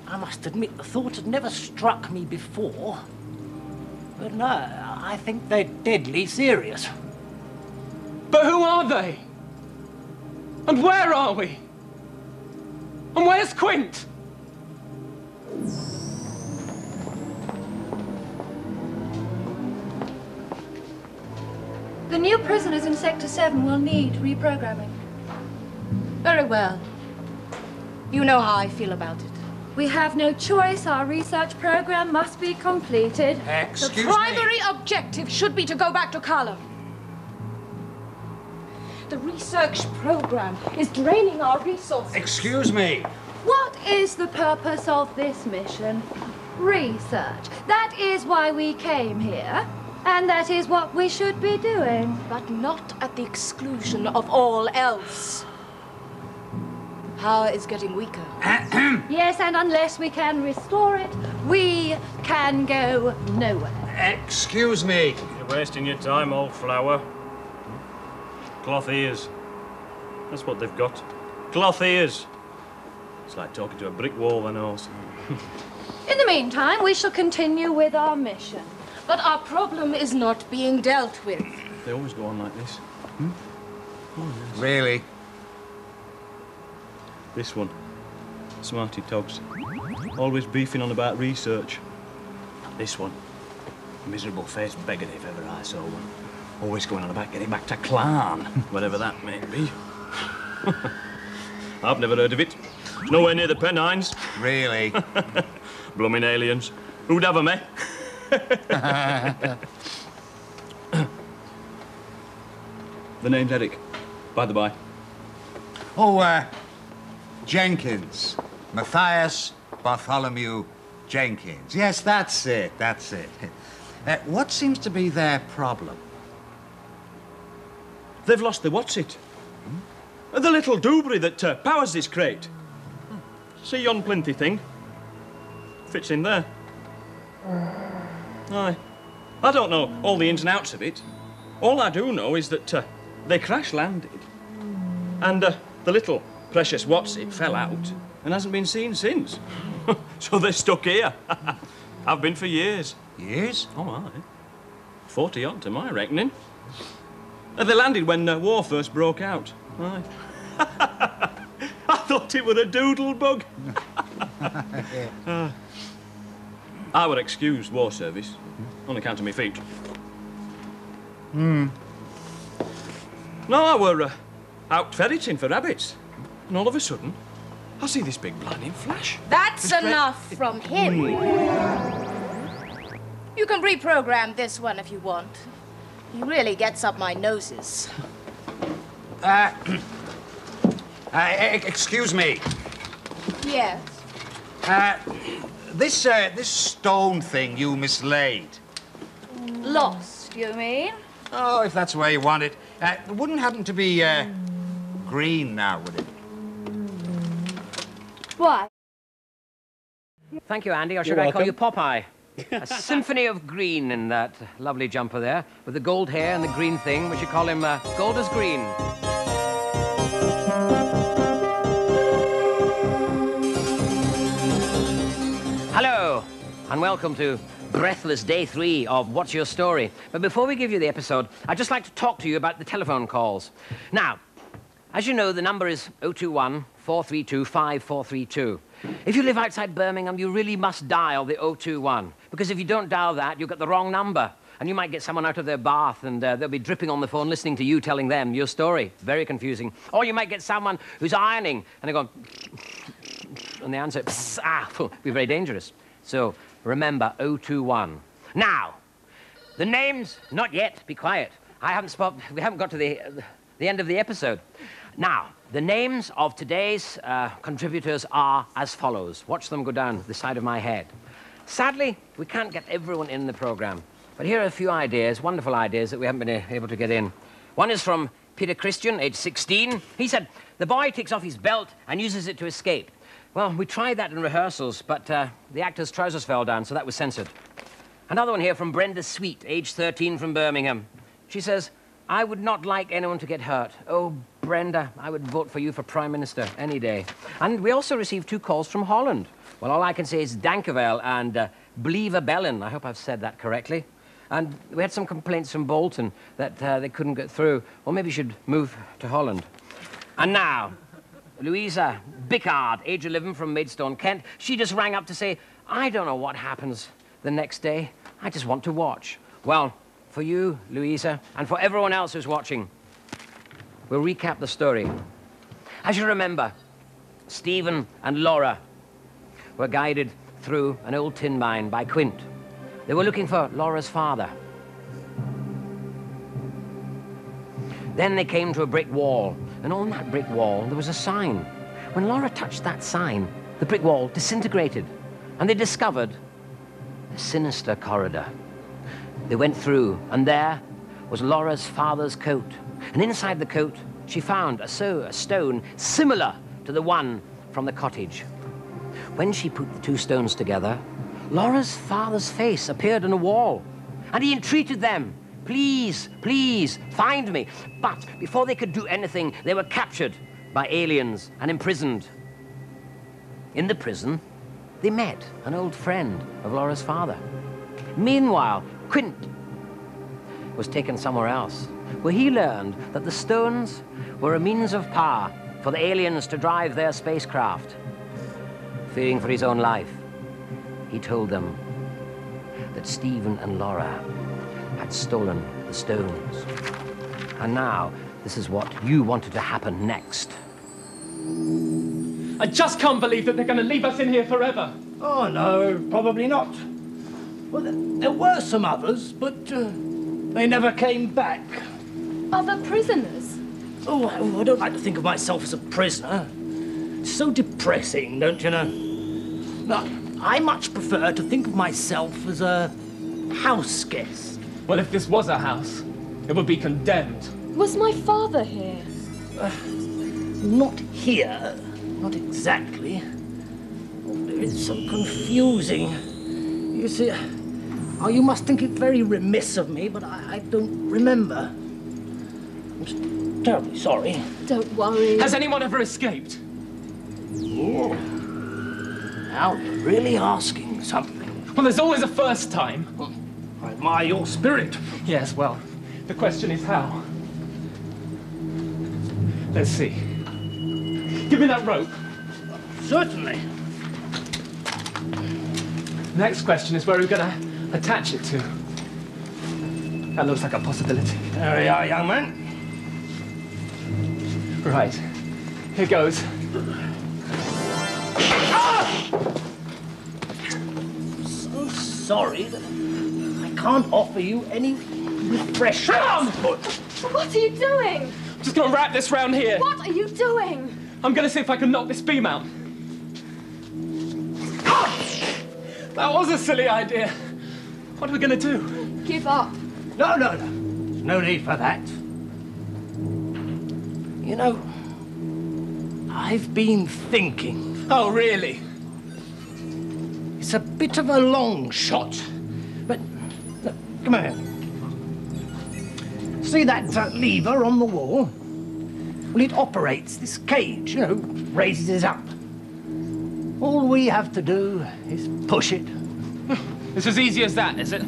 I must admit the thought had never struck me before. But no, I think they're deadly serious. But who are they? And where are we? And where's Quint? The new prisoners in Sector 7 will need reprogramming. Very well. You know how I feel about it. We have no choice. Our research program must be completed. The primary objective should be to go back to Carlo. The research program is draining our resources. Excuse me. What is the purpose of this mission? Research. That is why we came here. And that is what we should be doing. But not at the exclusion of all else. Power is getting weaker. Yes, and unless we can restore it, we can go nowhere. Excuse me. You're wasting your time, old flower. Cloth ears. That's what they've got. Cloth ears. It's like talking to a brick wall, and all. In the meantime, we shall continue with our mission. But our problem is not being dealt with. They always go on like this. Oh, yes. Really? This one. Smarty togs. Always beefing on about research. This one. Miserable faced beggar if ever I saw one. Always going on about getting back to Clan, whatever that may be. I've never heard of it. It's nowhere near the Pennines. Really? Blooming aliens. Who'd have 'em, eh? The name's Eric, by the by. Oh, Jenkins. Matthias Bartholomew Jenkins. Yes, that's it, that's it. What seems to be their problem? They've lost the what's-it. The little doobry that powers this crate. See yon plinty thing? Fits in there. Aye. I don't know all the ins and outs of it. All I do know is that they crash-landed. And the little precious what's-it fell out and hasn't been seen since. So they're stuck here. I've been for years. Years? Oh, aye. 40-odd to my reckoning. They landed when war first broke out. Aye. I thought it were a doodle bug. I would excuse war service on account of my feet. No, I were out ferreting for rabbits, and all of a sudden, I see this big blinding flash. That's enough from him. You can reprogram this one if you want. He really gets up my noses. Excuse me. Yes. This stone thing you mislaid. Lost, you mean? Oh, if that's the way you want it. It wouldn't happen to be green now, would it? Why? Thank you, Andy. Or should I call you Popeye? A symphony of green in that lovely jumper there, with the gold hair and the green thing. We should call him Golders Green. Hello, and welcome to breathless day 3 of What's Your Story? But before we give you the episode, I'd just like to talk to you about the telephone calls. Now, as you know, the number is 021-432-5432. If you live outside Birmingham, you really must dial the 021, because if you don't dial that, you'll get the wrong number, and you might get someone out of their bath, and they'll be dripping on the phone listening to you telling them your story. Very confusing. Or you might get someone who's ironing, and they're going, and they answer, be very dangerous. So remember 021. Now, the names, not yet, be quiet. We haven't got to the end of the episode. Now, the names of today's contributors are as follows. Watch them go down the side of my head. Sadly, we can't get everyone in the program, but here are a few ideas, wonderful ideas that we haven't been able to get in. One is from Peter Christian, age 16. He said, the boy takes off his belt and uses it to escape. Well, we tried that in rehearsals, but the actor's trousers fell down, so that was censored. Another one here from Brenda Sweet, age 13, from Birmingham. She says, I would not like anyone to get hurt. Oh, Brenda, I would vote for you for Prime Minister any day. And we also received 2 calls from Holland. Well, all I can say is Dankervel and Blieverbellen. I hope I've said that correctly. And we had some complaints from Bolton that they couldn't get through. Well, maybe you should move to Holland. And now, Louisa Bickard, age 11, from Maidstone, Kent. She just rang up to say, I don't know what happens the next day. I just want to watch. Well, for you, Louisa, and for everyone else who's watching, we'll recap the story. As you remember, Stephen and Laura were guided through an old tin mine by Quint. They were looking for Laura's father. Then they came to a brick wall, and on that brick wall there was a sign. When Laura touched that sign, the brick wall disintegrated, and they discovered a sinister corridor. They went through, and there was Laura's father's coat. And inside the coat, she found a stone similar to the one from the cottage. When she put the 2 stones together, Laura's father's face appeared on the wall, and he entreated them, please, please, find me. But before they could do anything, they were captured by aliens and imprisoned. In the prison, they met an old friend of Laura's father. Meanwhile, Quint was taken somewhere else, where he learned that the stones were a means of power for the aliens to drive their spacecraft. Fearing for his own life, he told them that Stephen and Laura had stolen the stones. And now, this is what you wanted to happen next. I just can't believe that they're going to leave us in here forever. Oh, no, probably not. Well, there were some others, but they never came back. Other prisoners? Oh, I don't like to think of myself as a prisoner. It's so depressing, don't you know? No, I much prefer to think of myself as a house guest. Well, if this was a house, it would be condemned. Was my father here? Not here, not exactly. Oh, it's so confusing. You see, oh, you must think it very remiss of me, but I don't remember. I'm terribly sorry. Don't worry. Has anyone ever escaped? Oh. Now you're really asking something. Well, there's always a first time. I admire your spirit. Yes, well, the question is how. Let's see. Give me that rope. Certainly. Next question is where we're going to attach it to. That looks like a possibility. There we are, young man. Right. Here goes. So sorry that I can't offer you any refreshment. What are you doing? I'm just going to wrap this round here. What are you doing? I'm going to see if I can knock this beam out. That was a silly idea. What are we going to do? Give up. No. No need for that. You know, I've been thinking. Oh, really? It's a bit of a long shot, but look, come here. See that lever on the wall? Well, it operates this cage, you know, raises it up. All we have to do is push it. It's as easy as that, is it?